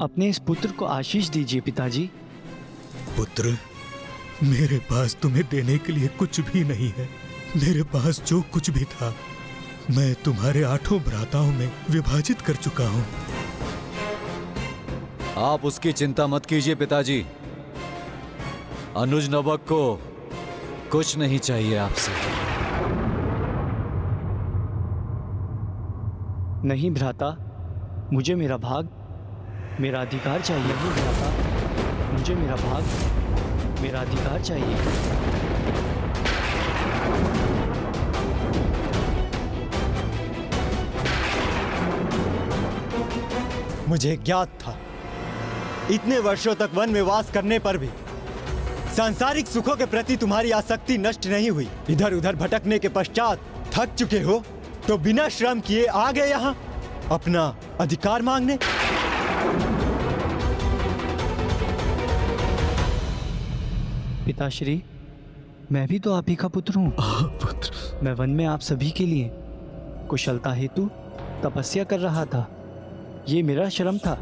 अपने इस पुत्र को आशीष दीजिए पिताजी। पुत्र, मेरे पास तुम्हें देने के लिए कुछ भी नहीं है। मेरे पास जो कुछ भी था मैं तुम्हारे 8 भ्राताओं में विभाजित कर चुका हूं। आप उसकी चिंता मत कीजिए पिताजी। अनुज नवक को कुछ नहीं चाहिए आपसे। नहीं भ्राता, मुझे मेरा भाग, मेरा अधिकार चाहिए। नहीं भ्राता, मुझे मेरा भाग, मेरा अधिकार चाहिए। मुझे ज्ञात था, इतने वर्षों तक वन में वास करने पर भी सांसारिक सुखों के प्रति तुम्हारी आसक्ति नष्ट नहीं हुई। इधर उधर भटकने के पश्चात थक चुके हो तो बिना श्रम किए आ गए यहाँ अपना अधिकार मांगने। पिताश्री, मैं भी तो आप ही का पुत्र हूँ। पुत्र, मैं वन में आप सभी के लिए कुशलता हेतु तपस्या कर रहा था। ये मेरा श्रम था,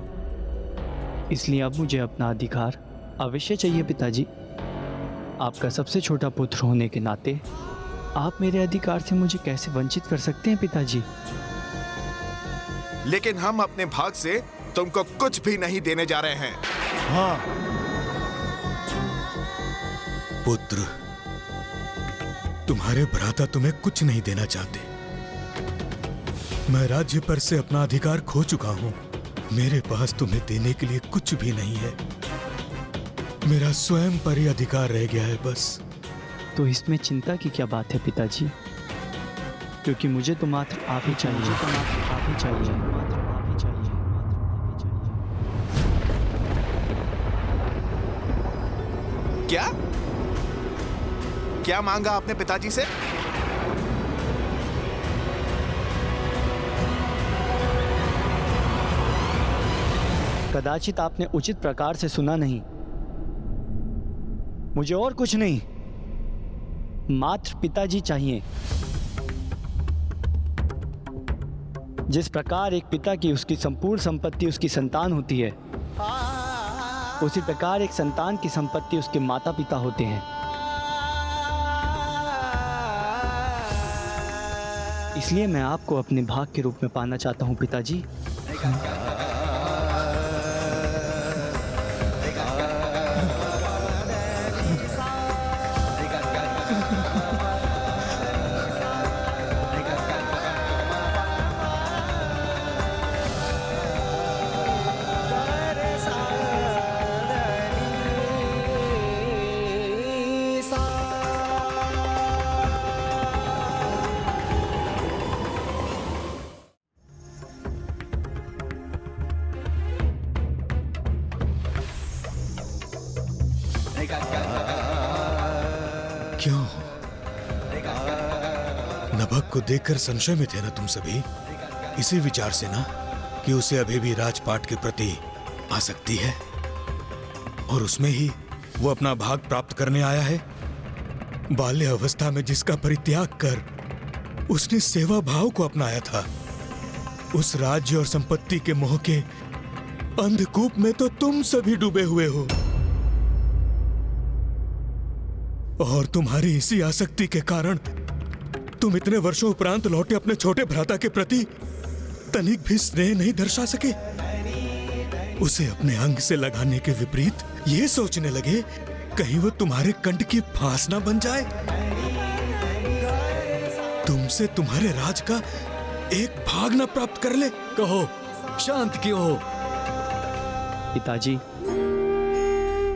इसलिए अब मुझे अपना अधिकार अवश्य चाहिए पिताजी। आपका सबसे छोटा पुत्र होने के नाते आप मेरे अधिकार से मुझे कैसे वंचित कर सकते हैं पिताजी? लेकिन हम अपने भाग से तुमको कुछ भी नहीं देने जा रहे हैं। हाँ पुत्र, तुम्हारे भ्राता तुम्हें कुछ नहीं देना चाहते। मैं राज्य पर से अपना अधिकार खो चुका हूं। मेरे पास तुम्हें देने के लिए कुछ भी नहीं है। मेरा स्वयं पर ही अधिकार रह गया है बस। तो इसमें चिंता की क्या बात है पिताजी? क्योंकि मुझे तो मात्र आप ही चाहिए। मुझे तो मात्र आप ही चाहिए। मात्र आप ही चाहिए। मात्र आप ही चाहिए। क्या क्या मांगा आपने पिताजी से? कदाचित आपने उचित प्रकार से सुना नहीं। मुझे और कुछ नहीं, मात्र पिताजी चाहिए। जिस प्रकार एक पिता की उसकी संपूर्ण संपत्ति उसकी संतान होती है, उसी प्रकार एक संतान की संपत्ति उसके माता पिता होते हैं। इसलिए मैं आपको अपने भाग के रूप में पाना चाहता हूं पिताजी। क्यों? नभक को देखकर संशय में थे ना तुम सभी? इसी विचार से ना कि उसे अभी भी राजपाट के प्रति आसक्ति है और उसमें ही वो अपना भाग प्राप्त करने आया है। बाल्य अवस्था में जिसका परित्याग कर उसने सेवा भाव को अपनाया था, उस राज्य और संपत्ति के मोह के अंधकूप में तो तुम सभी डूबे हुए हो। और तुम्हारी इसी आसक्ति के कारण तुम इतने वर्षों उपरांत लौटे अपने छोटे भ्राता के प्रति तनिक भी स्नेह नहीं दर्शा सके। उसे अपने अंग से लगाने के विपरीत ये सोचने लगे कहीं वो तुम्हारे कंठ की फांस ना बन जाए। तुमसे तुम्हारे राज का एक भाग ना प्राप्त कर ले। कहो, शांत क्यों हो? पिताजी,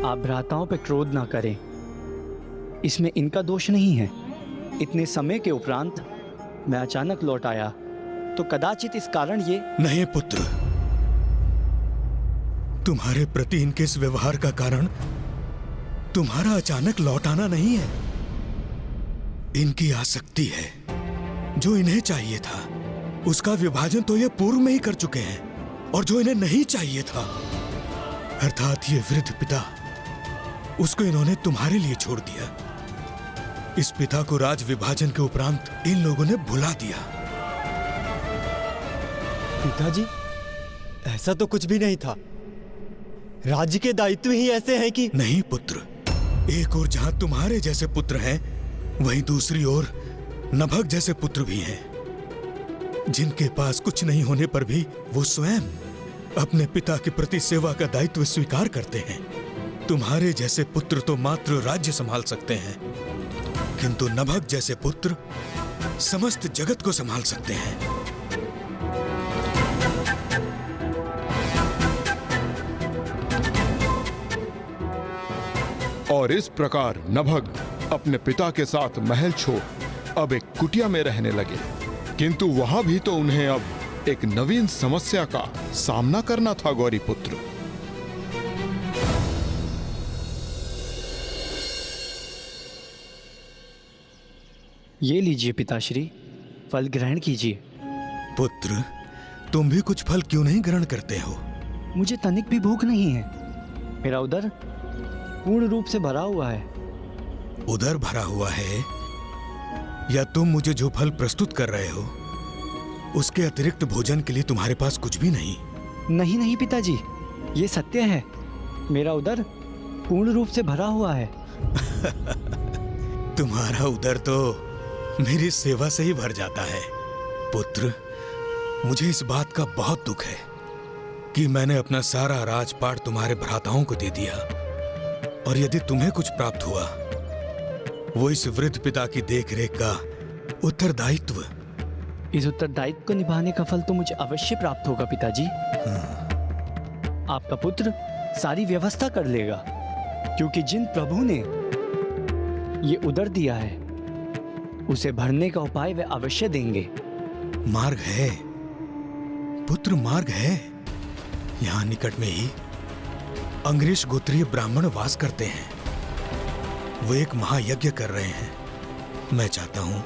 आप भ्राताओं पे क्रोध ना करें। इसमें इनका दोष नहीं है। इतने समय के उपरांत मैं अचानक लौट आया तो कदाचित इस कारण ये। नहीं पुत्र, तुम्हारे प्रति इनके इस व्यवहार का कारण तुम्हारा अचानक लौट आना नहीं है। इनकी आसक्ति है। जो इन्हें चाहिए था उसका विभाजन तो ये पूर्व में ही कर चुके हैं, और जो इन्हें नहीं चाहिए था अर्थात ये वृद्ध पिता, उसको इन्होंने तुम्हारे लिए छोड़ दिया। इस पिता को राज विभाजन के उपरांत इन लोगों ने भुला दिया। पिताजी, ऐसा तो कुछ भी नहीं था। राज्य के दायित्व ही ऐसे हैं कि नहीं पुत्र, एक ओर जहां तुम्हारे जैसे पुत्र हैं, वहीं दूसरी ओर नभग जैसे पुत्र भी हैं, जिनके पास कुछ नहीं होने पर भी वो स्वयं अपने पिता के प्रति सेवा का दायित्व स्वीकार करते हैं। तुम्हारे जैसे पुत्र तो मात्र राज्य संभाल सकते हैं, किंतु नभग जैसे पुत्र समस्त जगत को संभाल सकते हैं। और इस प्रकार नभग अपने पिता के साथ महल छोड़ अब एक कुटिया में रहने लगे, किंतु वहां भी तो उन्हें अब एक नवीन समस्या का सामना करना था। गौरी पुत्र, ये लीजिए पिताश्री, फल ग्रहण कीजिए। पुत्र, तुम भी कुछ फल क्यों नहीं ग्रहण करते हो? मुझे तनिक भी भूख नहीं है। मेरा उदर पूर्ण रूप से भरा हुआ है। उधर भरा हुआ है, या तुम मुझे जो फल प्रस्तुत कर रहे हो उसके अतिरिक्त भोजन के लिए तुम्हारे पास कुछ भी नहीं? नहीं नहीं पिताजी, ये सत्य है। मेरा उदर पूर्ण रूप से भरा हुआ है। तुम्हारा उदर तो मेरी सेवा से ही भर जाता है। पुत्र, मुझे इस बात का बहुत दुख है कि मैंने अपना सारा राजपाट तुम्हारे भ्राताओं को दे दिया, और यदि तुम्हें कुछ प्राप्त हुआ वो इस वृद्ध पिता की देखरेख का उत्तरदायित्व। इस उत्तरदायित्व को निभाने का फल तो मुझे अवश्य प्राप्त होगा पिताजी। आपका पुत्र सारी व्यवस्था कर लेगा, क्योंकि जिन प्रभु ने ये उदर दिया है उसे भरने का उपाय वे अवश्य देंगे। मार्ग है पुत्र, मार्ग है। यहां निकट में ही अंग्रेज गोत्रीय ब्राह्मण वास करते हैं। वो एक महायज्ञ कर रहे हैं। मैं चाहता हूं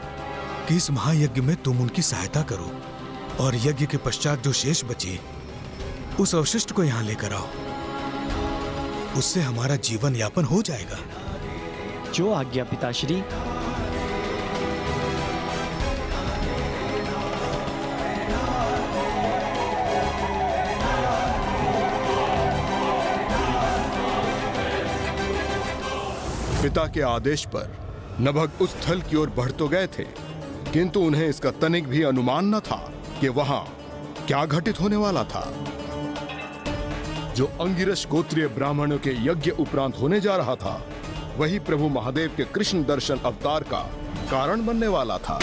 कि इस महायज्ञ में तुम उनकी सहायता करो, और यज्ञ के पश्चात जो शेष बचे उस अवशिष्ट को यहां लेकर आओ। उससे हमारा जीवन यापन हो जाएगा। जो आज्ञा पिताश्री। पिता के आदेश पर नभग उस स्थल की ओर बढ़ तो गए थे, किंतु उन्हें इसका तनिक भी अनुमान न था कि वहां क्या घटित होने वाला था। जो अंगिरस गोत्रीय ब्राह्मणों के यज्ञ उपरांत होने जा रहा था, वही प्रभु महादेव के कृष्ण दर्शन अवतार का कारण बनने वाला था।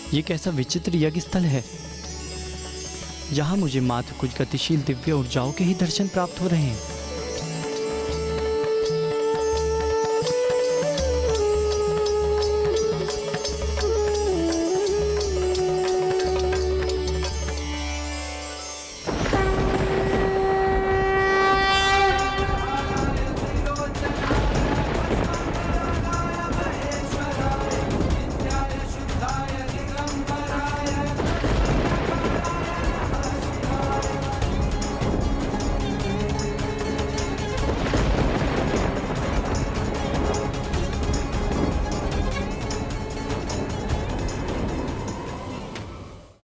ये कैसा विचित्र यज्ञ स्थल है, जहां मुझे मात्र कुछ गतिशील दिव्य ऊर्जाओं के ही दर्शन प्राप्त हो रहे हैं।